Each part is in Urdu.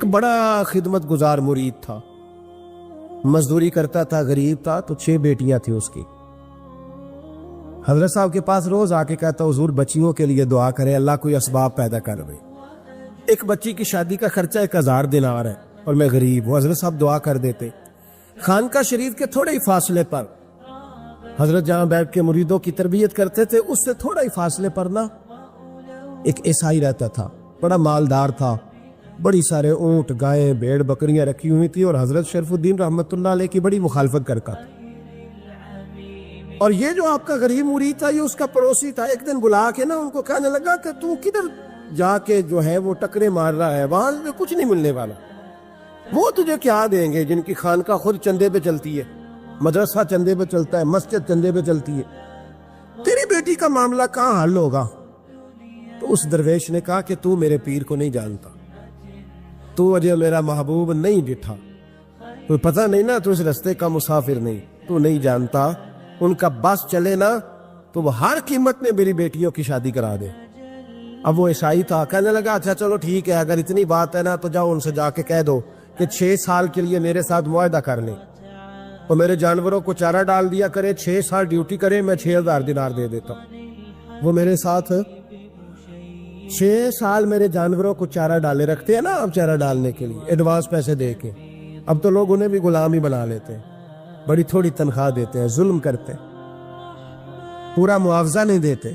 بڑا خدمت گزار مرید تھا، مزدوری کرتا تھا، غریب تھا، تو 6 بیٹیاں تھیں اس کی۔ حضرت صاحب کے پاس روز آ کے کہتا حضور بچیوں کے لیے دعا کرے، اللہ کوئی اسباب پیدا کر دے، ایک بچی کی شادی کا خرچہ 1000 دینار ہے اور میں غریب ہوں۔ حضرت صاحب دعا کر دیتے۔ خانقاہ شریف کے تھوڑے ہی فاصلے پر حضرت جہاں بیٹھ کے مریدوں کی تربیت کرتے تھے، اس سے تھوڑا ہی فاصلے پر نا ایک عیسائی رہتا تھا، بڑا مالدار تھا، بڑی سارے اونٹ، گائیں، بھیڑ، بکریاں رکھی ہوئی تھی، اور حضرت شرف الدین رحمت اللہ علیہ کی بڑی مخالفت کرتا تھا۔ اور یہ جو آپ کا غریب مرید تھا، یہ اس کا پڑوسی تھا۔ ایک دن بلا کے نا ان کو کہنے لگا کہ تو کدھر جا کے جو ہے وہ ٹکرے مار رہا ہے، وہاں سے کچھ نہیں ملنے والا، وہ تجھے کیا دیں گے جن کی خانقاہ خود چندے پہ چلتی ہے، مدرسہ چندے پہ چلتا ہے، مسجد چندے پہ چلتی ہے، تیری بیٹی کا معاملہ کہاں حل ہوگا؟ تو اس درویش نے کہا کہ تو میرے پیر کو نہیں جانتا، تو اجے میرا محبوب نہیں ڈٹھا، تو پتہ نہیں نا، تو اس رستے کا مسافر نہیں، تو نہیں جانتا، ان کا بس چلے نا تو وہ ہر قیمت میں میری بیٹیوں کی شادی کرا دے۔ اب وہ عیسائی تھا، کہنے لگا اچھا چلو ٹھیک ہے، اگر اتنی بات ہے نا تو جاؤ ان سے جا کے کہہ دو کہ 6 سال کے لیے میرے ساتھ معاہدہ کر لیں اور میرے جانوروں کو چارہ ڈال دیا کرے، 6 سال ڈیوٹی کرے، میں 6000 دینار دے دیتا ہوں۔ وہ میرے ساتھ 6 سال میرے جانوروں کو چارہ ڈالے رکھتے ہیں نا، اب چارہ ڈالنے کے لیے ایڈوانس پیسے دے کے، اب تو لوگ انہیں بھی غلام ہی بنا لیتے ہیں، بڑی تھوڑی تنخواہ دیتے ہیں، ظلم کرتے ہیں، پورا معاوضہ نہیں دیتے۔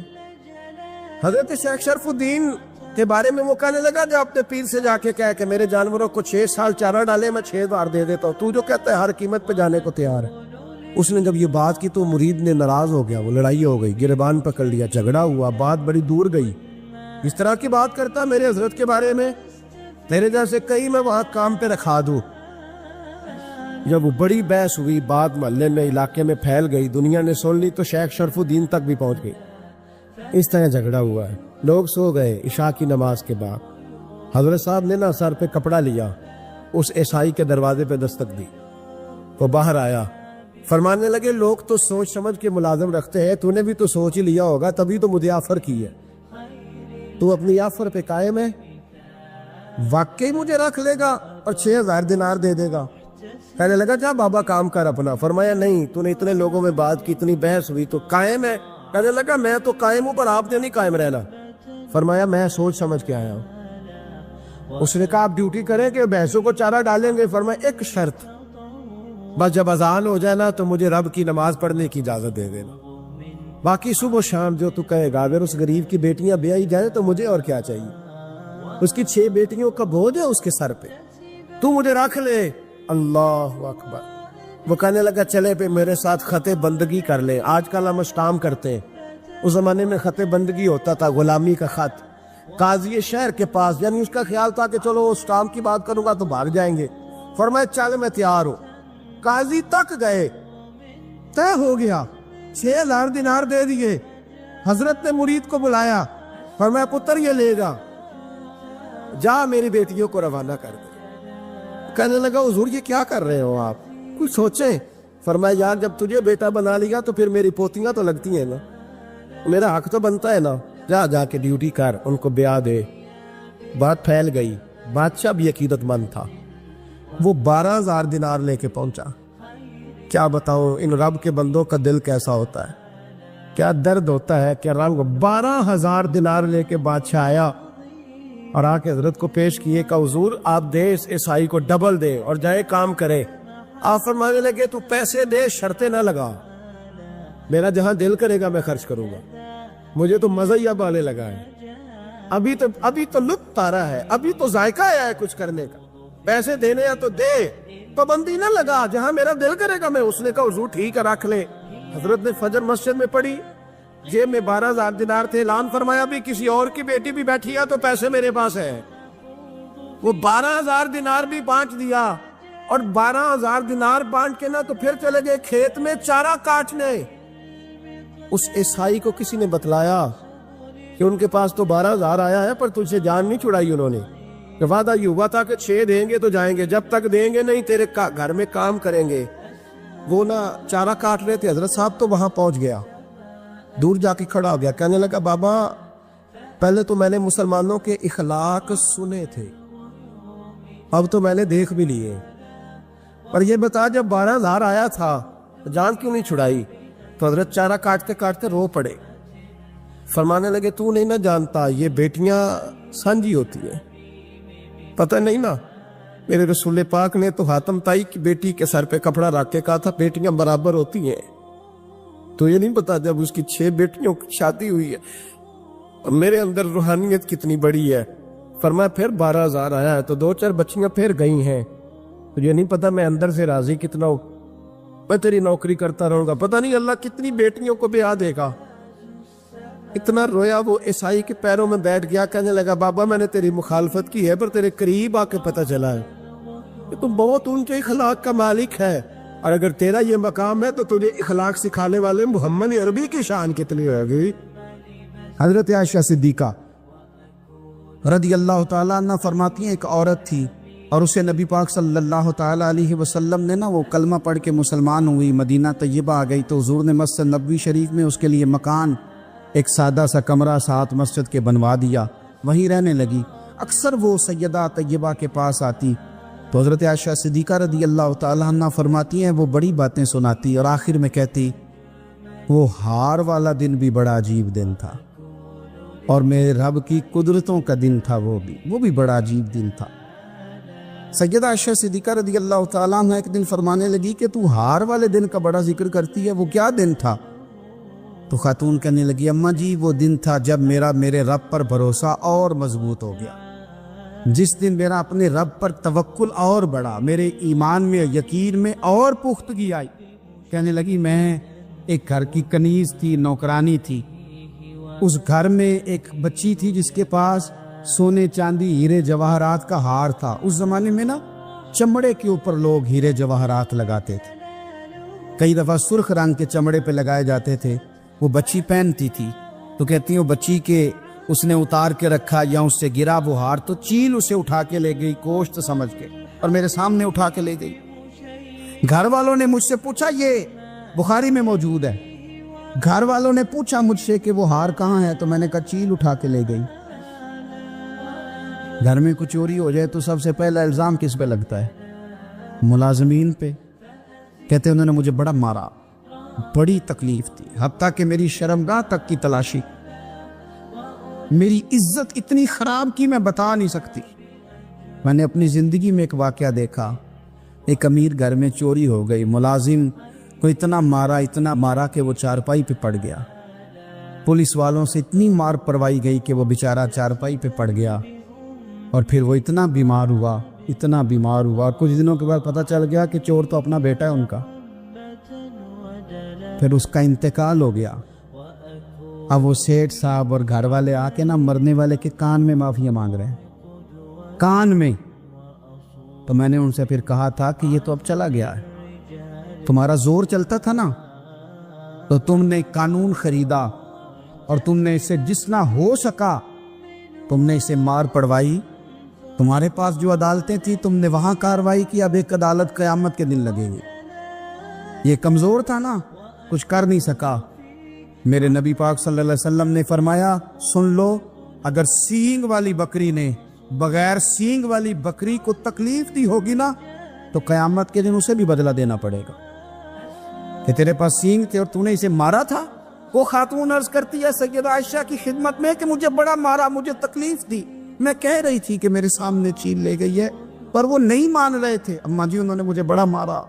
حضرت شیخ شرف الدین کے بارے میں وہ کہنے لگا جو اپنے پیر سے جا کے کہہ کہ میرے جانوروں کو 6 سال چارہ ڈالے، میں 6000 دے دیتا ہوں، تو جو کہتا ہے ہر قیمت پہ جانے کو تیار ہے۔ اس نے جب یہ بات کی تو مرید نے ناراض ہو گیا، وہ لڑائی ہو گئی، گریبان پکڑ لیا، جھگڑا ہوا، بات بڑی دور گئی۔ اس طرح کی بات کرتا میرے حضرت کے بارے میں، تیرے جیسے کئی میں وہاں کام پہ رکھا دوں۔ جب وہ بڑی بحث ہوئی، بات محلے میں، علاقے میں پھیل گئی، دنیا نے سن لی، تو شیخ شرف الدین تک بھی پہنچ گئی۔ اس طرح جھگڑا ہوا ہے، لوگ سو گئے عشاء کی نماز کے بعد۔ حضرت صاحب نے نا سر پہ کپڑا لیا، اس عیسائی کے دروازے پہ دستک دی، وہ باہر آیا، فرمانے لگے لوگ تو سوچ سمجھ کے ملازم رکھتے ہیں، تو نے بھی تو سوچ ہی لیا ہوگا، تبھی تو مجھے آفر کی ہے، تو اپنی آفر پہ قائم ہے، واقعی مجھے رکھ لے گا اور 6000 دینار دے دے گا؟ کہنے لگا جا بابا کام کر اپنا۔ فرمایا نہیں، تو نے اتنے لوگوں میں بات کی، اتنی بحث ہوئی، تو قائم ہے؟ کہنے لگا میں تو قائم ہوں، پر آپ نے نہیں قائم رہنا۔ فرمایا میں سوچ سمجھ کے آیا ہوں۔ اس نے کہا آپ ڈیوٹی کریں کہ بھینسوں کو چارہ ڈالیں گے؟ فرمایا ایک شرط، بس جب اذان ہو جائے نا تو مجھے رب کی نماز پڑھنے کی اجازت دے دینا، باقی صبح و شام جو تو کہے گا۔ اگر اس غریب کی بیٹیاں بیائی جائیں تو مجھے اور کیا چاہیے، اس کی 6 بیٹیوں کا بوجھ ہے اس کے سر پہ، تو مجھے رکھ لے۔ اللہ اکبر۔ وہ کہنے لگا چلے پہ میرے ساتھ خط بندگی کر لے، آج کل ہم اسٹام کرتے ہیں، اس زمانے میں خط بندگی ہوتا تھا، غلامی کا خط، قاضی شہر کے پاس، یعنی اس کا خیال تھا کہ چلو اسٹام کی بات کروں گا تو بھاگ جائیں گے۔ فرمایا چل میں تیار ہوں۔ قاضی تک گئے، طے ہو گیا، 6000 دینار دے دیے۔ حضرت نے مرید کو بلایا، فرمایا پتر یہ لے جا، جا میری بیٹیوں کو روانہ کر دے۔ کہنے لگا حضور یہ کیا کر رہے ہو آپ، کچھ سوچیں۔ فرمایا یار جب تجھے بیٹا بنا لیا تو پھر میری پوتیاں تو لگتی ہیں نا، میرا حق تو بنتا ہے نا، جا کے ڈیوٹی کر، ان کو بیاہ دے۔ بات پھیل گئی، بادشاہ بھی عقیدت مند تھا، وہ 12000 دینار لے کے پہنچا۔ کیا بتاؤں ان رب کے بندوں کا دل کیسا ہوتا ہے، کیا درد ہوتا ہے، کیا رنگ۔ 12000 دینار لے کے بادشاہ آیا اور آ کے حضرت کو پیش کیے کہ حضور آپ دے اس عیسائی کو ڈبل دے اور جائے کام کرے۔ آپ فرمانے لگے تو پیسے دے، شرطیں نہ لگا، میرا جہاں دل کرے گا میں خرچ کروں گا، مجھے تو مزہ ہی اب آنے لگا ہے، ابھی تو لطف آ رہا ہے، ابھی تو ذائقہ آیا ہے کچھ کرنے کا، پیسے دینے ہیں تو دے، پابندی نہ لگا، جہاں میرا دل کرے گا میں۔ اس نے کہا حضور ٹھیک ہے رکھ لے۔ حضرت نے فجر مسجد میں پڑھی، جیب میں 12000 دینار تھے، اعلان فرمایا بھی کسی اور کی بیٹی بھی بیٹھی ہے تو پیسے میرے پاس ہے۔ وہ 12000 دینار بھی بانٹ دیا، اور 12000 دینار بانٹ کے نا تو پھر چلے گئے کھیت میں چارہ کاٹنے۔ اس عیسائی کو کسی نے بتلایا کہ ان کے پاس تو 12000 آیا ہے، پر تجھ سے جان نہیں چھڑائی انہوں نے، کہ وعدہ یہ ہوا تھا کہ 6 دیں گے تو جائیں گے، جب تک دیں گے نہیں تیرے گھر میں کام کریں گے۔ وہ نا چارہ کاٹ رہے تھے، حضرت صاحب تو وہاں پہنچ گیا، دور جا کے کھڑا ہو گیا، کہنے لگا بابا پہلے تو میں نے مسلمانوں کے اخلاق سنے تھے اب تو میں نے دیکھ بھی لیے، پر یہ بتا جب 12,000 آیا تھا تو جان کیوں نہیں چھڑائی؟ تو حضرت چارہ کاٹتے کاٹتے رو پڑے، فرمانے لگے تو نہیں نہ جانتا یہ بیٹیاں سانجی ہوتی ہیں، پتہ نہیں نا، میرے رسول پاک نے تو حاتم تائی کی بیٹی کے سر پہ کپڑا رکھ کے کہا تھا بیٹیاں برابر ہوتی ہیں، تو یہ نہیں پتا جب اس کی 6 بیٹیوں کی شادی ہوئی ہے اور میرے اندر روحانیت کتنی بڑی ہے۔ فرمایا پھر 12,000 آیا ہے تو 2-4 بچیاں پھر گئی ہیں، تو یہ نہیں پتا میں اندر سے راضی کتنا ہوں، میں تیری نوکری کرتا رہوں گا، پتہ نہیں اللہ کتنی بیٹیوں کو بیاہ دے گا۔ اتنا رویا وہ عیسائی کے پیروں میں بیٹھ گیا، کہنے لگا بابا میں نے تیری مخالفت کی ہے پر تیرے قریب آ کے پتہ چلا ہے کہ تم بہت اونچے اخلاق کا مالک ہے، اور اگر تیرا یہ مقام ہے تو تجھے اخلاق سکھانے والے محمد عربی کی شان کتنی ہو گئی۔ حضرت عائشہ صدیقہ رضی اللہ تعالیٰ عنہ فرماتی ہیں ایک عورت تھی اور اسے نبی پاک صلی اللہ تعالیٰ علیہ وسلم نے وہ کلمہ پڑھ کے مسلمان ہوئی، مدینہ طیبہ آ گئی تو حضور نے مسجد نبوی شریف میں اس کے لیے مکان، ایک سادہ سا کمرہ ساتھ مسجد کے بنوا دیا، وہیں رہنے لگی۔ اکثر وہ سیدہ طیبہ کے پاس آتی تو حضرت عائشہ صدیقہ رضی اللہ تعالیٰ عنہ فرماتی ہیں وہ بڑی باتیں سناتی اور آخر میں کہتی وہ ہار والا دن بھی بڑا عجیب دن تھا اور میرے رب کی قدرتوں کا دن تھا، وہ بھی بڑا عجیب دن تھا۔ سیدہ عائشہ صدیقہ رضی اللہ تعالیٰ عنہ ایک دن فرمانے لگی کہ تو ہار والے دن کا بڑا ذکر کرتی ہے، وہ کیا دن تھا؟ تو خاتون کہنے لگی اماں جی وہ دن تھا جب میرے رب پر بھروسہ اور مضبوط ہو گیا، جس دن میرا اپنے رب پر توکل اور بڑھا، میرے ایمان میں یقین میں اور پختگی آئی۔ کہنے لگی میں ایک گھر کی کنیز تھی، نوکرانی تھی، اس گھر میں ایک بچی تھی جس کے پاس سونے چاندی ہیرے جواہرات کا ہار تھا۔ اس زمانے میں نا چمڑے کے اوپر لوگ ہیرے جواہرات لگاتے تھے، کئی دفعہ سرخ رنگ کے چمڑے پہ لگائے جاتے تھے، وہ بچی پہنتی تھی تو کہتی ہیں وہ بچی کے اس نے اتار کے رکھا یا اس سے گرا وہ ہار تو چیل اسے اٹھا کے لے گئی گوشت سمجھ کے اور میرے سامنے اٹھا کے لے گئی۔ گھر والوں نے مجھ سے پوچھا، یہ بخاری میں موجود ہے، گھر والوں نے پوچھا مجھ سے کہ وہ ہار کہاں ہے تو میں نے کہا چیل اٹھا کے لے گئی۔ گھر میں کچھ چوری ہو جائے تو سب سے پہلا الزام کس پہ لگتا ہے؟ ملازمین پہ۔ کہتے انہوں نے مجھے بڑا مارا، بڑی تکلیف تھی، حتیٰ کہ میری شرمگاہ تک کی تلاشی، میری عزت اتنی خراب کی میں بتا نہیں سکتی۔ میں نے اپنی زندگی میں ایک واقعہ دیکھا، ایک امیر گھر میں چوری ہو گئی، ملازم کو اتنا مارا کہ وہ چارپائی پہ پڑ گیا، پولیس والوں سے اتنی مار پروائی گئی کہ وہ بیچارہ چارپائی پہ پڑ گیا، اور پھر وہ اتنا بیمار ہوا اور کچھ دنوں کے بعد پتہ چل گیا کہ چور تو اپنا بیٹا ہے ان کا، پھر اس کا انتقال ہو گیا۔ اب وہ سیٹھ صاحب اور گھر والے آ کے مرنے والے کے کان میں معافی مانگ رہے ہیں، کان میں۔ تو میں نے ان سے پھر کہا تھا کہ یہ تو اب چلا گیا ہے، تمہارا زور چلتا تھا نا تو تم نے قانون خریدا اور تم نے اسے جتنا ہو سکا تم نے اسے مار پڑوائی، تمہارے پاس جو عدالتیں تھیں تم نے وہاں کارروائی کی، اب ایک عدالت قیامت کے دن لگے گی۔ یہ کمزور تھا نا، کچھ کر نہیں سکا۔ میرے نبی پاک صلی اللہ علیہ وسلم نے فرمایا سن لو، اگر سینگ والی بکری نے بغیر سینگ والی بکری کو تکلیف دی ہوگی نا تو قیامت کے دن اسے بھی بدلہ دینا پڑے گا کہ تیرے پاس سینگ تھے اور تو نے اسے مارا تھا۔ وہ خاتون عرض کرتی ہے سیدہ عائشہ کی خدمت میں کہ مجھے بڑا مارا، مجھے تکلیف دی، میں کہہ رہی تھی کہ میرے سامنے چیل لے گئی ہے پر وہ نہیں مان رہے تھے، اماں جی انہوں نے مجھے بڑا مارا۔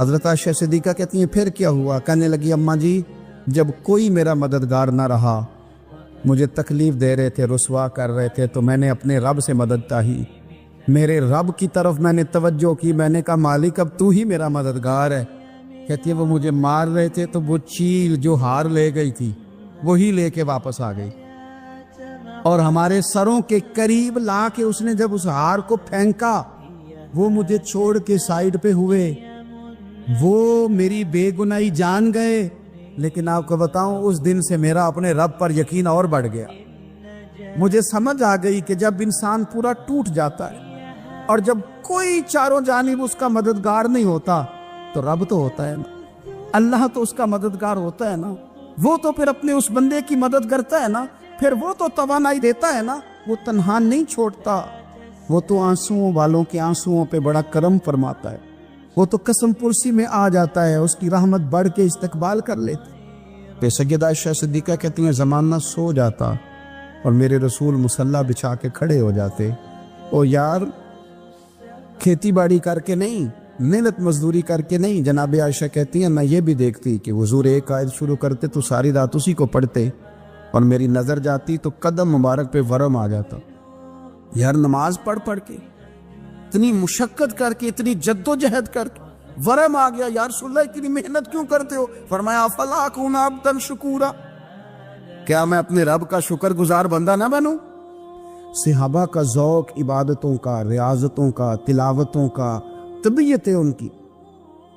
حضرت عائشہ صدیقہ کہتی ہیں پھر کیا ہوا؟ کہنے لگی اماں جی جب کوئی میرا مددگار نہ رہا، مجھے تکلیف دے رہے تھے، رسوا کر رہے تھے، تو میں نے اپنے رب سے مدد چاہی، میرے رب کی طرف میں نے توجہ کی، میں نے کہا مالک اب تو ہی میرا مددگار ہے۔ کہتی ہے وہ مجھے مار رہے تھے تو وہ چیل جو ہار لے گئی تھی وہی لے کے واپس آ گئی، اور ہمارے سروں کے قریب لا کے اس نے جب اس ہار کو پھینکا وہ مجھے چھوڑ کے سائیڈ پہ ہوئے، وہ میری بے گناہی جان گئے، لیکن آپ کو بتاؤں اس دن سے میرا اپنے رب پر یقین اور بڑھ گیا۔ مجھے سمجھ آ گئی کہ جب انسان پورا ٹوٹ جاتا ہے اور جب کوئی چاروں جانب اس کا مددگار نہیں ہوتا تو رب تو ہوتا ہے نا، اللہ تو اس کا مددگار ہوتا ہے نا، وہ تو پھر اپنے اس بندے کی مدد کرتا ہے نا، پھر وہ تو توانائی دیتا ہے نا، وہ تنہا نہیں چھوڑتا، وہ تو آنسوؤں والوں کے آنسوؤں پہ بڑا کرم فرماتا ہے، وہ تو قسم پرسی میں آ جاتا ہے، اس کی رحمت بڑھ کے استقبال کر لیتے۔ پہ سیدہ عائشہ صدیقہ کہتی ہیں زمانہ سو جاتا اور میرے رسول مصلی بچھا کے کھڑے ہو جاتے، او یار کھیتی باڑی کر کے نہیں، محنت مزدوری کر کے نہیں۔ جناب عائشہ کہتی ہیں میں یہ بھی دیکھتی کہ حضور ایک آیت شروع کرتے تو ساری رات اسی کو پڑھتے، اور میری نظر جاتی تو قدم مبارک پہ ورم آ جاتا۔ یار نماز پڑھ کے اتنی مشقت کر کے اتنی جد و جہد کر کے ورم آ گیا، یا رسول اللہ اتنی محنت کیوں کرتے ہو؟ فرمایا افلا اکون عبدا شکورا، کیا میں اپنے رب کا شکر گزار بندہ نہ بنوں؟ صحابہ کا ذوق عبادتوں کا، ریاضتوں کا، تلاوتوں کا، طبیعت ہے ان کی،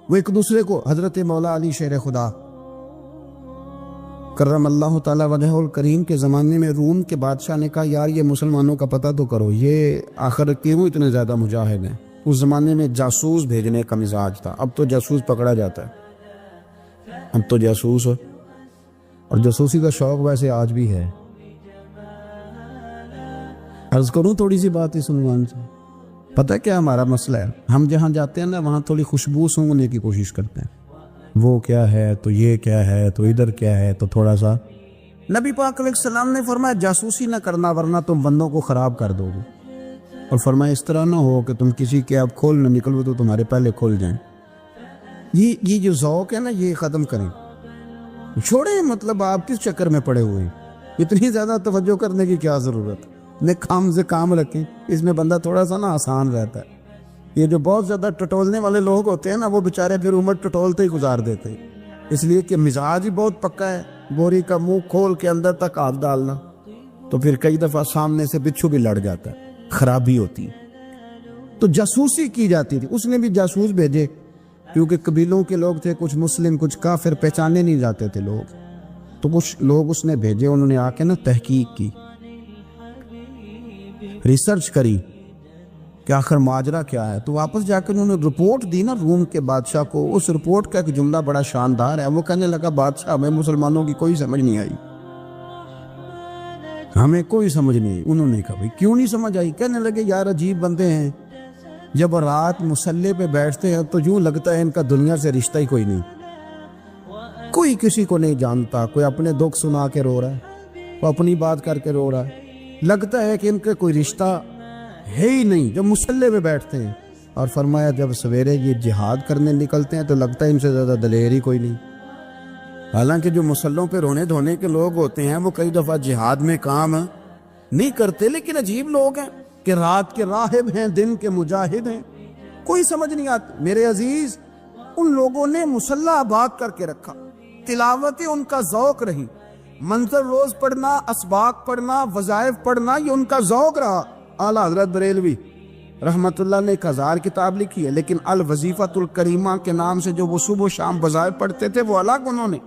وہ ایک دوسرے کو، حضرت مولا علی شیر خدا کرم اللہ تعالی وجہہ الکریم کے زمانے میں روم کے بادشاہ نے کہا یار یہ مسلمانوں کا پتہ تو کرو، یہ آخر کیوں اتنے زیادہ مجاہد ہیں؟ اس زمانے میں جاسوس بھیجنے کا مزاج تھا، اب تو جاسوس پکڑا جاتا ہے، اب تو جاسوس اور جاسوسی کا شوق ویسے آج بھی ہے۔ عرض کروں تھوڑی سی بات اس عنوان سے، پتہ کیا ہمارا مسئلہ ہے؟ ہم جہاں جاتے ہیں نا وہاں تھوڑی خوشبو سونگنے کی کوشش کرتے ہیں، وہ کیا ہے تو یہ کیا ہے تو ادھر کیا ہے تو تھوڑا سا۔ نبی پاک علیہ السلام نے فرمایا جاسوسی نہ کرنا ورنہ تم بندوں کو خراب کر دو گے، اور فرمایا اس طرح نہ ہو کہ تم کسی کے اب کھول نہ نکلو تو تمہارے پہلے کھول جائیں۔ یہ جو ذوق ہے نا یہ ختم کریں، چھوڑیں، مطلب آپ کس چکر میں پڑے ہوئے ہیں؟ اتنی زیادہ توجہ کرنے کی کیا ضرورت؟ نے کام سے کام رکھیں، اس میں بندہ تھوڑا سا نا آسان رہتا ہے۔ یہ جو بہت زیادہ ٹٹولنے والے لوگ ہوتے ہیں نا وہ بےچارے پھر عمر ٹٹولتے ہی گزار دیتے ہیں، اس لیے کہ مزاج ہی بہت پکا ہے، بوری کا منہ کھول کے اندر تک ہاتھ ڈالنا، تو پھر کئی دفعہ سامنے سے بچھو بھی لڑ جاتا ہے، خرابی ہوتی ہے۔ تو جاسوسی کی جاتی تھی، اس نے بھی جاسوس بھیجے کیونکہ قبیلوں کے لوگ تھے، کچھ مسلم کچھ کافر، پہچانے نہیں جاتے تھے لوگ، تو کچھ لوگ اس نے بھیجے، انہوں نے آ کے نا تحقیق کی، ریسرچ کری کہ آخر ماجرا کیا ہے، تو واپس جا کے انہوں نے رپورٹ دی نا روم کے بادشاہ کو۔ اس رپورٹ کا ایک جملہ بڑا شاندار ہے، وہ کہنے لگا بادشاہ ہمیں مسلمانوں کی کوئی سمجھ نہیں آئی، ہمیں کوئی سمجھ نہیں آئی۔ انہوں نے کہا بھائی کیوں نہیں سمجھ آئی؟ کہنے لگے یار عجیب بندے ہیں، جب رات مسلح پہ بیٹھتے ہیں تو یوں لگتا ہے ان کا دنیا سے رشتہ ہی کوئی نہیں، کوئی کسی کو نہیں جانتا، کوئی اپنے دکھ سنا کے رو رہا ہے، وہ اپنی بات کر کے رو رہا ہے، لگتا ہے کہ ان کا کوئی رشتہ ہے ہی نہیں جب مسلح پہ بیٹھتے ہیں۔ اور فرمایا جب سویرے یہ جہاد کرنے نکلتے ہیں تو لگتا ہے ان سے زیادہ دلیر ہی کوئی نہیں۔ حالانکہ جو مسلحوں پہ رونے دھونے کے لوگ ہوتے ہیں وہ کئی دفعہ جہاد میں کام نہیں کرتے، لیکن عجیب لوگ ہیں کہ رات کے راہب ہیں، دن کے مجاہد ہیں، کوئی سمجھ نہیں آتی۔ میرے عزیز ان لوگوں نے مسلح آباد کر کے رکھا، تلاوتیں ان کا ذوق رہی، منظر روز پڑھنا، اسباق پڑھنا، وظائف پڑھنا، یہ ان کا ذوق رہا۔ اعلیٰ حضرت بریلوی رحمت اللہ نے 1000 کتاب لکھی ہے، لیکن الوظیفۃ الکریمہ کے نام سے جو وہ صبح و شام وظائف پڑھتے تھے وہ الگ انہوں نے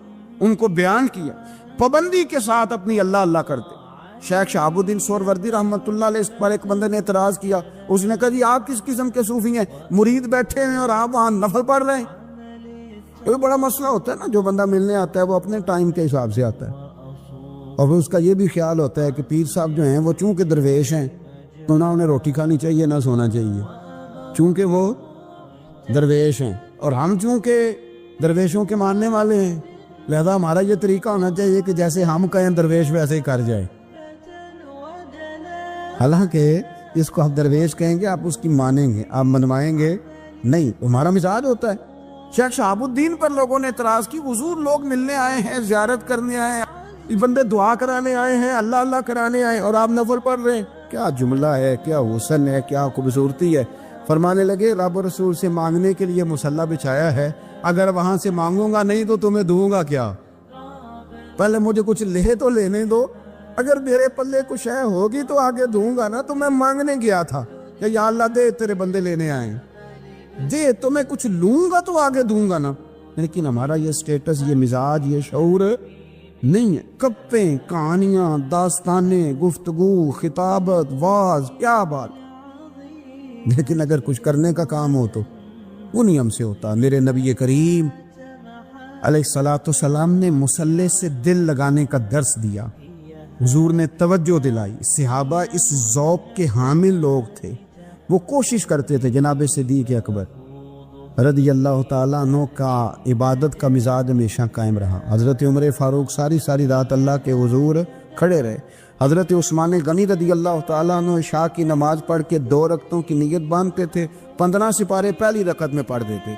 ان کو بیان کیا، پابندی کے ساتھ اپنی اللہ اللہ کرتے۔ شیخ شہاب الدین سہروردی رحمت اللہ علیہ اس پر ایک بندے نے اعتراض کیا، اس نے کہا جی آپ کس قسم کے صوفی ہیں، مرید بیٹھے ہیں اور آپ وہاں نفل پڑھ رہے ہیں؟ یہ بڑا مسئلہ ہوتا ہے نا، جو بندہ ملنے آتا ہے وہ اپنے ٹائم کے حساب سے آتا ہے، اور پھر اس کا یہ بھی خیال ہوتا ہے کہ پیر صاحب جو ہیں وہ چونکہ درویش ہیں تو نہ انہیں روٹی کھانی چاہیے نہ سونا چاہیے، چونکہ وہ درویش ہیں، اور ہم چونکہ درویشوں کے ماننے والے ہیں لہذا ہمارا یہ طریقہ ہونا چاہیے کہ جیسے ہم کہیں درویش ویسے ہی کر جائے۔ حالانکہ اس کو آپ درویش کہیں گے، آپ اس کی مانیں گے، آپ منوائیں گے نہیں، ہمارا مزاج ہوتا ہے۔ شیخ شہاب الدین پر لوگوں نے اعتراض کی، حضور لوگ ملنے آئے ہیں، زیارت کرنے آئے ہیں، بندے دعا کرانے آئے ہیں، اللہ اللہ کرانے آئے اور آپ نفل پڑھ رہے ہیں، کیا جملہ ہے، کیا حسن ہے، کیا خوبصورتی ہے۔ فرمانے لگے رب رسول سے مانگنے کے لیے مصلی بچھایا ہے، اگر وہاں سے مانگوں گا نہیں تو تمہیں دوں گا کیا؟ پہلے مجھے کچھ لے تو لینے دو، اگر میرے پلے کچھ ہے ہوگی تو آگے دوں گا نا، تو میں مانگنے گیا تھا کہ یا اللہ دے تیرے بندے لینے آئے ہیں، دے تو میں کچھ لوں گا تو آگے دوں گا نا۔ لیکن ہمارا یہ سٹیٹس، یہ مزاج، یہ شعور نہیں ہے۔ کپیں، کہانیاں، داستانیں، گفتگو، خطابت، واز، کیا بات، لیکن اگر کچھ کرنے کا کام ہو تو وہ نہیں ہم سے ہوتا۔ میرے نبی کریم علیہ الصلوۃ والسلام نے مصلی سے دل لگانے کا درس دیا، حضور نے توجہ دلائی، صحابہ اس ذوق کے حامل لوگ تھے، وہ کوشش کرتے تھے جناب صدیق اکبر رضی اللہ تعالیٰ عنہ کا عبادت کا مزاج ہمیشہ قائم رہا۔ حضرت عمر فاروق ساری رات اللہ کے حضور کھڑے رہے۔ حضرت عثمان غنی رضی اللہ تعالیٰ عنہ عشاء کی نماز پڑھ کے 2 رکعتوں کی نیت باندھتے تھے، 15 سپارے پہلی رکعت میں پڑھ دیتے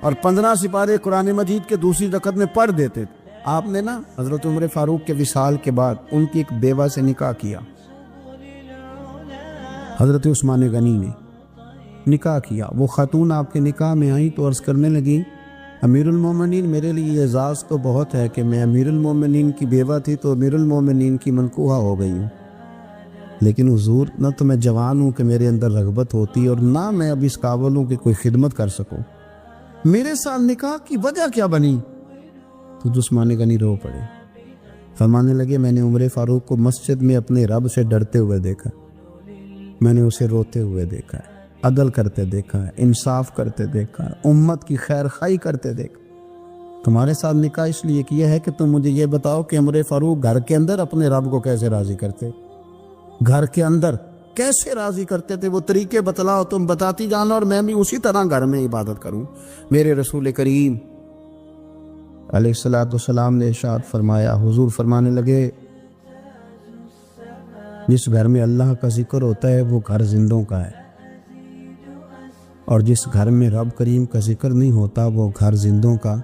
اور 15 سپارے قرآن مجید کے دوسری رکعت میں پڑھ دیتے تھے۔ آپ نے نا حضرت عمر فاروق کے وصال کے بعد ان کی ایک بیوہ سے نکاح کیا، حضرت عثمان غنی نے نکاح کیا۔ وہ خاتون آپ کے نکاح میں آئیں تو عرض کرنے لگی امیر المومنین میرے لیے اعزاز تو بہت ہے کہ میں امیر المومنین کی بیوہ تھی تو امیر المومنین کی منکوحہ ہو گئی ہوں، لیکن حضور نہ تو میں جوان ہوں کہ میرے اندر رغبت ہوتی اور نہ میں اب اس قابل ہوں کہ کوئی خدمت کر سکوں، میرے ساتھ نکاح کی وجہ کیا بنی؟ تو عثمان غنی رو پڑے، فرمانے لگے میں نے عمر فاروق کو مسجد میں اپنے رب سے ڈرتے ہوئے دیکھا، میں نے اسے روتے ہوئے دیکھا ہے، عدل کرتے دیکھا ہے، انصاف کرتے دیکھا ہے، امت کی خیر خواہی کرتے دیکھا۔ تمہارے ساتھ نکاح اس لیے کیا ہے کہ تم مجھے یہ بتاؤ کہ عمر فاروق گھر کے اندر اپنے رب کو کیسے راضی کرتے، گھر کے اندر کیسے راضی کرتے تھے، وہ طریقے بتلاؤ، تم بتاتی جانا اور میں بھی اسی طرح گھر میں عبادت کروں۔ میرے رسول کریم علیہ الصلوۃ والسلام نے ارشاد فرمایا، حضور فرمانے لگے جس گھر میں اللہ کا ذکر ہوتا ہے وہ گھر زندوں کا ہے، اور جس گھر میں رب کریم کا ذکر نہیں ہوتا وہ گھر زندوں کا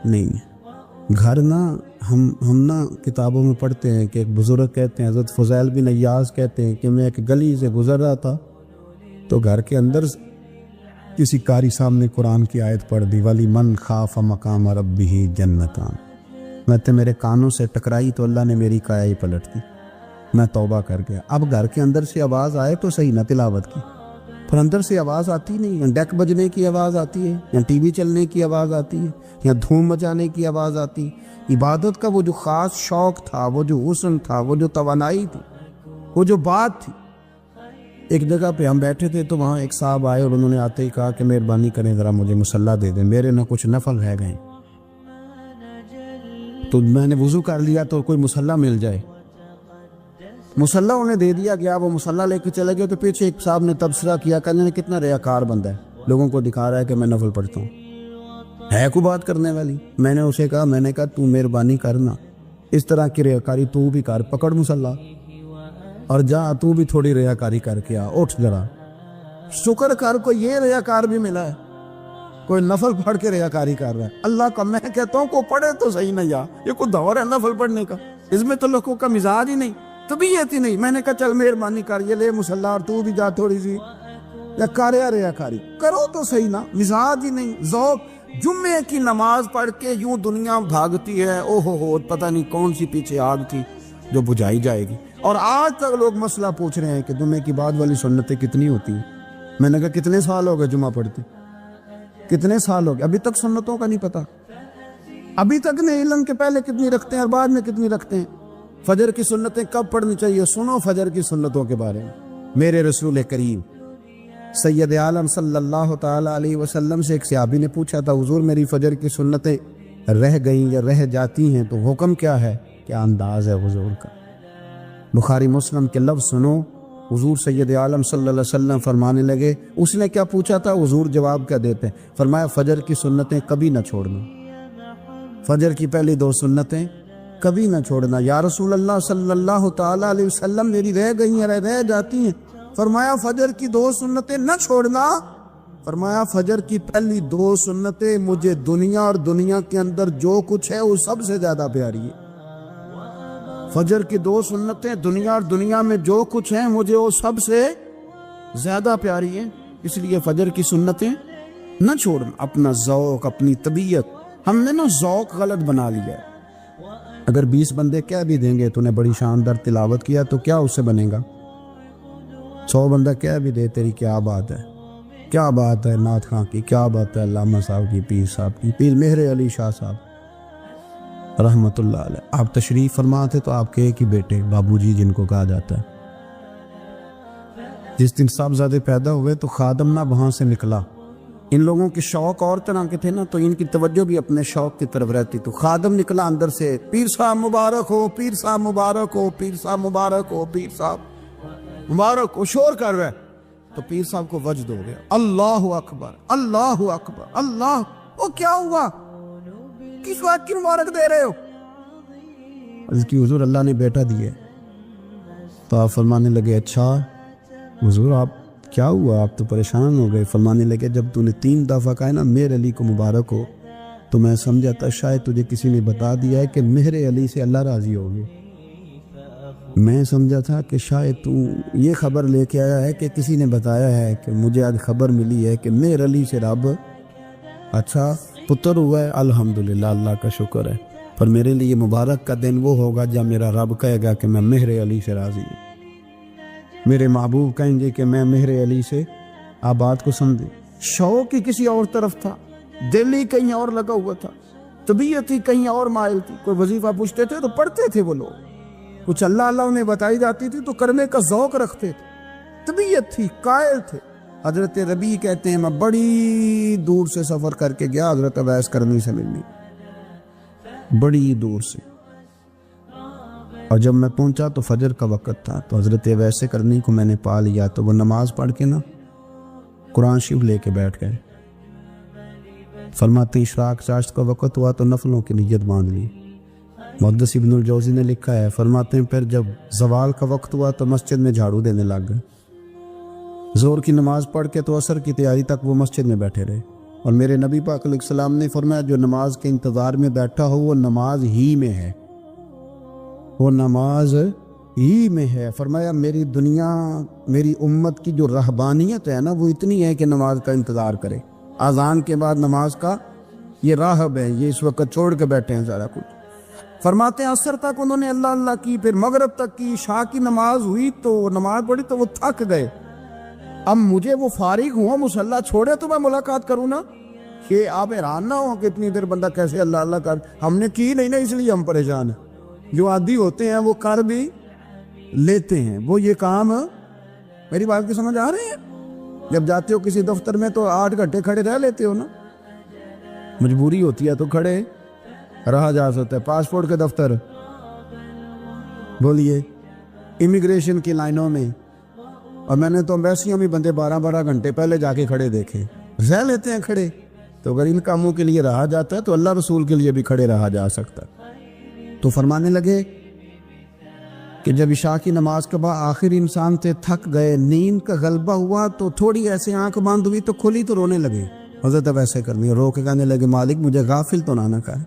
نہیں ہے۔ گھر نا ہم نا کتابوں میں پڑھتے ہیں کہ ایک بزرگ کہتے ہیں، حضرت فضیل بن ایاز کہتے ہیں کہ میں ایک گلی سے گزر رہا تھا تو گھر کے اندر کسی قاری سامنے قرآن کی آیت پڑھ دی، ولی من خاف مقام ربہ جنتان، میں تو میرے کانوں سے ٹکرائی تو اللہ نے میری کایا ہی پلٹ دی، میں توبہ کر گیا۔ اب گھر کے اندر سے آواز آئے تو صحیح نہ تلاوت کی، پھر اندر سے آواز آتی نہیں، یا ڈیک بجنے کی آواز آتی ہے، یا ٹی وی چلنے کی آواز آتی ہے، یا دھوم مچانے کی آواز آتی۔ عبادت کا وہ جو خاص شوق تھا، وہ جو حسن تھا، وہ جو توانائی تھی، وہ جو بات تھی۔ ایک جگہ پہ ہم بیٹھے تھے تو وہاں ایک صاحب آئے اور انہوں نے آتے ہی کہا کہ مہربانی کریں ذرا مجھے مصلی دے دیں، میرے نہ کچھ نفل رہ گئے۔ تو میں نے وضو کر لیا تو کوئی مصلی مل جائے، مصلی انہیں دے دیا گیا، وہ مصلی لے کے چلے گئے تو پیچھے ایک صاحب نے تبصرہ کیا، کہنے کتنا ریاکار بندہ ہے، لوگوں کو دکھا رہا ہے کہ میں نفل پڑھتا ہوں، ہے کوئی بات کرنے والی؟ میں نے اسے کہا، میں نے کہا تو مہربانی کرنا اس طرح کی ریاکاری تو بھی کر، پکڑ مصلی اور جا تو بھی تھوڑی ریاکاری کر کے آ، اٹھ ذرا شکر کر، کوئی یہ ریاکار بھی ملا ہے، کوئی نفل پڑھ کے ریاکاری کر رہا ہے۔ اللہ کا میں کہتا ہوں کو پڑھے تو صحیح نہیں، یہ کوئی دور ہے نفل پڑھنے کا، اس میں تو لوگوں کا مزاج ہی نہیں، طبیعت ہی نہیں۔ میں نے کہا چل مہربانی کر، یہ لے مصلی اور تو بھی جا تھوڑی سی یا کاریا ریاکاری کرو تو صحیح نا، مزاج ہی نہیں، ذوق۔ جمعے کی نماز پڑھ کے یوں دنیا بھاگتی ہے، او ہو پتہ نہیں کون سی پیچھے آگ تھی جو بجھائی جائے گی، اور آج تک لوگ مسئلہ پوچھ رہے ہیں کہ جمعے کی بعد والی سنتیں کتنی ہوتی ہیں۔ میں نے کہا کتنے سال ہو گئے جمعہ پڑھتے، کتنے سال ہو گئے، ابھی تک سنتوں کا نہیں پتہ، ابھی تک نہیں علم کے پہلے کتنی رکھتے ہیں اور بعد میں کتنی رکھتے ہیں۔ فجر کی سنتیں کب پڑھنی چاہیے، سنو فجر کی سنتوں کے بارے میں۔ میرے رسول کریم سید عالم صلی اللہ تعالی علیہ وسلم سے ایک صحابی نے پوچھا تھا، حضور میری فجر کی سنتیں رہ گئیں یا رہ جاتی ہیں تو حکم کیا ہے، کیا انداز ہے حضور کا؟ بخاری مسلم کے لفظ سنو، حضور سید عالم صلی اللہ علیہ وسلم فرمانے لگے، اس نے کیا پوچھا تھا، حضور جواب کیا دیتے ہیں؟ فرمایا فجر کی سنتیں کبھی نہ چھوڑنا، فجر کی پہلی 2 سنتیں کبھی نہ چھوڑنا۔ یا رسول اللہ صلی اللہ تعالی علیہ وسلم میری رہ گئی ہیں، رہ جاتی ہیں۔ فرمایا فجر کی 2 سنتیں نہ چھوڑنا، فرمایا فجر کی پہلی 2 سنتیں مجھے دنیا اور دنیا کے اندر جو کچھ ہے وہ سب سے زیادہ پیاری ہے۔ فجر کی 2 سنتیں دنیا اور دنیا میں جو کچھ ہیں مجھے وہ سب سے زیادہ پیاری ہیں، اس لیے فجر کی سنتیں نہ چھوڑنا۔ اپنا ذوق، اپنی طبیعت، ہم نے نا ذوق غلط بنا لیا ہے۔ اگر 20 بندے کہہ بھی دیں گے تو نے بڑی شاندار تلاوت کیا تو کیا اس سے بنے گا؟ 100 بندہ کہہ بھی دے تیری کیا بات ہے، کیا بات ہے نعت خاں کی، کیا بات ہے علامہ صاحب کی، پیر صاحب کی، پیر مہر علی شاہ صاحب رحمت اللہ علیہ، آپ تشریف فرما تھے تو آپ کے ایک ہی بیٹے بابو جی جن کو کہا جاتا ہے، جس دن صاحبزادے پیدا ہوئے تو خادم نہ وہاں سے نکلا۔ ان لوگوں کے شوق اور طرح کے تھے نا، تو ان کی توجہ بھی اپنے شوق کی طرف رہتی، تو خادم نکلا اندر سے، پیر صاحب مبارک ہو، پیر صاحب مبارک ہو، پیر صاحب مبارک ہو، پیر صاحب مبارک ہو، شور کر رہا ہے۔ تو پیر صاحب کو وجد ہو گیا، اللہ اکبر اللہ اکبر اللہ، وہ کیا ہوا، کس بات کی مبارک دے رہے ہو؟ عرض کی حضور اللہ نے بیٹا دیا۔ تو آپ فرمانے لگے اچھا حضور آپ کیا ہوا، آپ تو پریشان ہو گئے۔ فرمانے لگے جب تو نے 3 دفعہ کہا نا میرے علی کو مبارک ہو، تو میں سمجھا تھا شاید تجھے کسی نے بتا دیا ہے کہ مہر علی سے اللہ راضی ہوگی۔ میں سمجھا تھا کہ شاید تو یہ خبر لے کے آیا ہے کہ کسی نے بتایا ہے کہ مجھے آج خبر ملی ہے کہ مہر علی سے رب اچھا پتر ہوا ہے، الحمدللہ اللہ کا شکر ہے، پر میرے لیے مبارک کا دن وہ ہوگا جب میرا رب کہے گا کہ میں مہر علی سے راضی ہوں، میرے محبوب کہیں گے کہ میں مہر علی سے۔ آپ بات کو سمجھیں، شوق ہی کسی اور طرف تھا، دل ہی کہیں اور لگا ہوا تھا، طبیعت ہی کہیں اور مائل تھی۔ کوئی وظیفہ پوچھتے تھے تو پڑھتے تھے وہ لوگ، کچھ اللہ اللہ انہیں بتائی جاتی تھی تو کرنے کا ذوق رکھتے تھے، طبیعت تھی، قائل تھے۔ حضرت ربیع کہتے ہیں میں بڑی دور سے سفر کر کے گیا حضرت اویس کرنی سے ملنے، بڑی دور سے، اور جب میں پہنچا تو فجر کا وقت تھا، تو حضرت اویس کرنی کو میں نے پا لیا، تو وہ نماز پڑھ کے نا قرآن شریف لے کے بیٹھ گئے۔ فرماتے اشراق چاشت کا وقت ہوا تو نفلوں کی نیت باندھ لی۔ محدث ابن الجوزی نے لکھا ہے، فرماتے ہیں پھر جب زوال کا وقت ہوا تو مسجد میں جھاڑو دینے لگ گئے۔ زور کی نماز پڑھ کے تو عصر کی تیاری تک وہ مسجد میں بیٹھے رہے، اور میرے نبی پاک علیہ السلام نے فرمایا جو نماز کے انتظار میں بیٹھا ہو وہ نماز ہی میں ہے، وہ نماز ہی میں ہے۔ فرمایا میری دنیا میری امت کی جو رہبانیت ہے نا وہ اتنی ہے کہ نماز کا انتظار کرے، اذان کے بعد نماز کا یہ راہب ہے، یہ اس وقت چھوڑ کے بیٹھے ہیں سارا کچھ۔ فرماتے ہیں عصر تک انہوں نے اللہ اللہ کی، پھر مغرب تک کی، عشاء کی نماز ہوئی تو نماز پڑھی تو وہ تھک گئے۔ اب مجھے وہ فارغ ہوا مصلی چھوڑے تو میں ملاقات کروں نا، کہ آپ حیران نہ ہو کہ اتنی دیر بندہ کیسے اللہ اللہ کر، ہم نے کی نہیں نا اس لیے ہم پریشان ہیں۔ جو عادی ہوتے ہیں وہ کر بھی لیتے ہیں، وہ یہ کام، میری بات کی سمجھ آ رہی ہے؟ جب جاتے ہو کسی دفتر میں تو 8 گھنٹے کھڑے رہ لیتے ہو نا، مجبوری ہوتی ہے تو کھڑے رہا جا سکتا ہے۔ پاسپورٹ کے دفتر بولیے، امیگریشن کی لائنوں میں، اور میں نے تو ایمبیسیوں میں بندے 12 گھنٹے پہلے جا کے کھڑے دیکھے، رہ لیتے ہیں کھڑے۔ تو اگر ان کاموں کے لیے رہا جاتا ہے تو اللہ رسول کے لیے بھی کھڑے رہا جا سکتا ہے۔ تو فرمانے لگے کہ جب عشاء کی نماز کے بعد آخر انسان سے تھک گئے، نیند کا غلبہ ہوا تو تھوڑی ایسے آنکھ بند ہوئی تو کھلی تو رونے لگے۔ حضرت ویسے کرنی رو کے کہنے لگے مالک مجھے غافل تو نہ کر،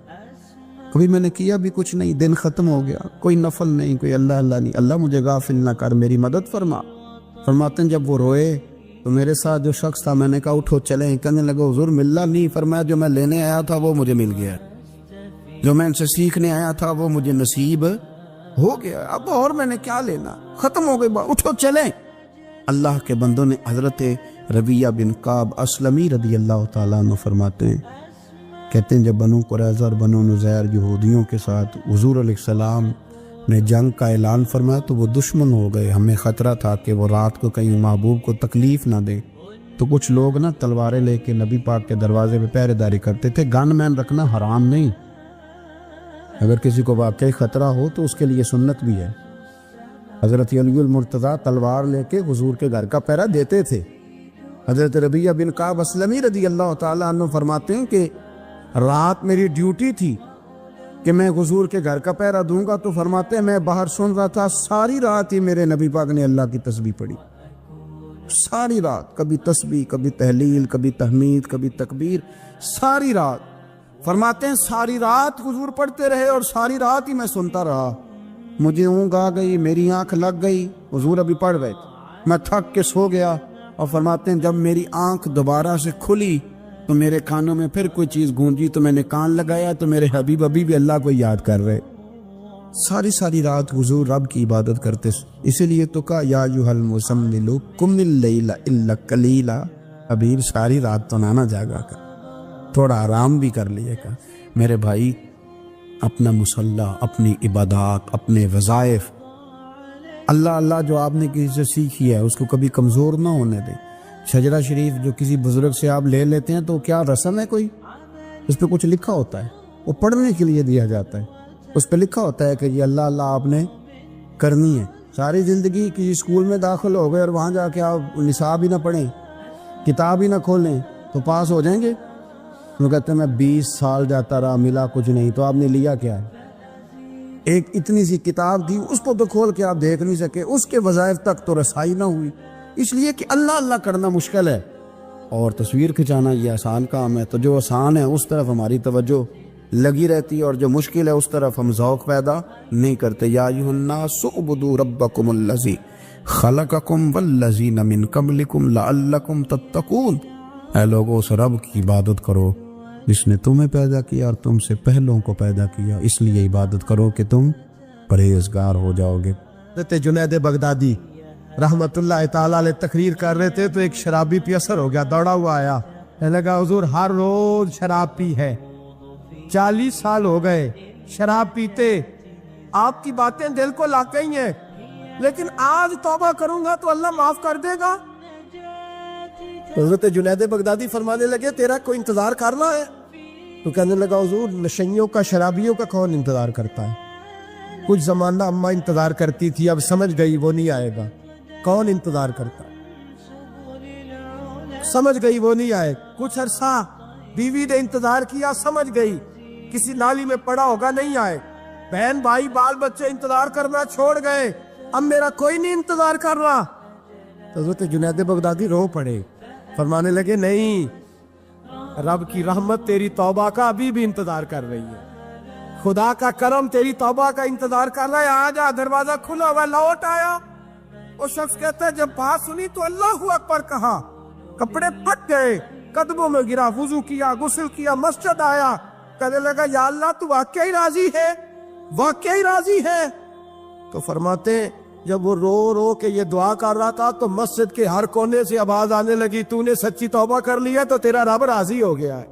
کبھی میں نے کیا بھی کچھ نہیں، دن ختم ہو گیا، کوئی نفل نہیں، کوئی اللہ اللہ نہیں، اللہ مجھے غافل نہ کر، میری مدد فرما۔ فرماتے ہیں جب وہ روئے تو میرے ساتھ جو شخص تھا میں نے کہا اٹھو چلیں، کہنے لگا حضور ملنا نہیں، فرمایا جو میں لینے آیا تھا وہ مجھے مل گیا، جو میں ان سے سیکھنے آیا تھا وہ مجھے نصیب ہو گیا، اب اور میں نے کیا لینا، ختم ہو گئی بات، اٹھو چلیں۔ اللہ کے بندوں نے حضرت ربیعہ بن کعب اسلمی رضی اللہ تعالیٰ عنہ فرماتے ہیں، کہتے ہیں جب بنو قریظہ اور بنو نذیر یہودیوں کے ساتھ حضور علیہ السلام نے جنگ کا اعلان فرمایا تو وہ دشمن ہو گئے، ہمیں خطرہ تھا کہ وہ رات کو کہیں محبوب کو تکلیف نہ دے، تو کچھ لوگ نا تلواریں لے کے نبی پاک کے دروازے پہ پہرے داری کرتے تھے۔ گن مین رکھنا حرام نہیں، اگر کسی کو واقعی خطرہ ہو تو اس کے لیے سنت بھی ہے۔ حضرت علی المرتضیٰ تلوار لے کے حضور کے گھر کا پہرا دیتے تھے۔ حضرت ربیعہ بن کعب اسلمی رضی اللہ تعالیٰ عنہ فرماتے ہیں کہ رات میری ڈیوٹی تھی کہ میں حضور کے گھر کا پہرا دوں گا، تو فرماتے ہیں میں باہر سن رہا تھا، ساری رات ہی میرے نبی پاک نے اللہ کی تسبیح پڑھی، ساری رات، کبھی تسبیح، کبھی تحلیل، کبھی تحمید، کبھی تکبیر، ساری رات۔ فرماتے ہیں ساری رات حضور پڑھتے رہے اور ساری رات ہی میں سنتا رہا، مجھے اونگ آ گئی، میری آنکھ لگ گئی، حضور ابھی پڑھ رہے تھے، میں تھک کے سو گیا، اور فرماتے ہیں جب میری آنکھ دوبارہ سے کھلی تو میرے کانوں میں پھر کوئی چیز گونجی تو میں نے کان لگایا تو میرے حبیب ابھی بھی اللہ کو یاد کر رہے۔ ساری رات حضور رب کی عبادت کرتے، اسی لیے تو کہا یا ایھا المزمل قم اللیل الا قلیلا، حبیب ساری رات تو نہ جاگا کر، تھوڑا آرام بھی کر لیے گا۔ میرے بھائی اپنا مصلی، اپنی عبادات، اپنے وظائف، اللہ اللہ جو آپ نے کسی سے سیکھی ہے اس کو کبھی کمزور نہ ہونے دیں۔ شجرہ شریف جو کسی بزرگ سے آپ لے لیتے ہیں تو کیا رسم ہے کوئی؟ اس پہ کچھ لکھا ہوتا ہے، وہ پڑھنے کے لیے دیا جاتا ہے، اس پہ لکھا ہوتا ہے کہ یہ اللہ اللہ آپ نے کرنی ہے، ساری زندگی کسی اسکول میں داخل ہو گئے اور وہاں جا کے آپ نصاب ہی نہ پڑھیں، کتاب ہی نہ کھولیں تو پاس ہو جائیں گے؟ وہ کہتے ہیں میں 20 سال جاتا رہا ملا کچھ نہیں، تو آپ نے لیا کیا ہے؟ ایک اتنی سی کتاب تھی، اس کو تو کھول کے آپ دیکھ نہیں سکے، اس کے وظائف تک تو رسائی نہ ہوئی، اس لیے کہ اللہ اللہ کرنا مشکل ہے اور تصویر کھنچانا یہ آسان کام ہے۔ تو جو آسان ہے اس طرف ہماری توجہ لگی رہتی ہے اور جو مشکل ہے اس طرف ہم ذوق پیدا نہیں کرتے۔ یا ایھا الناس اعبدوا ربکم الذی خلقکم والذین من قبلکم لعلکم تتقون، اے لوگو اس رب کی عبادت کرو جس نے تمہیں پیدا کیا اور تم سے پہلوں کو پیدا کیا، اس لیے عبادت کرو کہ تم پرہیزگار ہو جاؤ گے۔ حضرت جنید بغدادی رحمت اللہ تعالی علیہ تقریر کر رہے تھے تو ایک شرابی پہ اثر ہو گیا، دوڑا ہوا آیا، کہنے لگا حضور ہر روز شراب پی ہے، 40 سال ہو گئے شراب پیتے، آپ کی باتیں دل کو لا گئی ہیں، لیکن آج توبہ کروں گا تو اللہ معاف کر دے گا۔ حضرت جنید بغدادی فرمانے لگے تیرا کوئی انتظار کرنا ہے؟ تو کہنے لگا حضور نشیوں کا شرابیوں کا کون انتظار کرتا ہے؟ کچھ زمانہ اماں انتظار کرتی تھی، اب سمجھ گئی وہ نہیں آئے گا، کون انتظار کرتا؟ سمجھ گئی وہ نہیں آئے۔ کچھ عرصہ بیوی نے انتظار کیا، سمجھ گئی کسی نالی میں پڑا ہوگا نہیں آئے۔ بہن بھائی بال بچے انتظار کرنا چھوڑ گئے، اب میرا کوئی نہیں انتظار کر رہا۔ حضرت جنید بغدادی رو پڑے، فرمانے لگے نہیں، رب کی رحمت تیری توبہ کا ابھی بھی انتظار کر رہی ہے، خدا کا کرم تیری توبہ کا انتظار کر رہا ہے، آ جا، دروازہ کھلا ہوا، لوٹ آیا۔ وہ شخص کہتا ہے جب بات سنی تو اللہ اکبر کہا، کپڑے پھٹ گئے، قدموں میں گرا، وضو کیا، غسل کیا، مسجد آیا، کہنے لگا یا اللہ تو واقعی راضی ہے، واقعی راضی ہے؟ تو فرماتے ہیں جب وہ رو رو کے یہ دعا کر رہا تھا تو مسجد کے ہر کونے سے آواز آنے لگی تو نے سچی توبہ کر لی ہے تو تیرا رب راضی ہو گیا ہے۔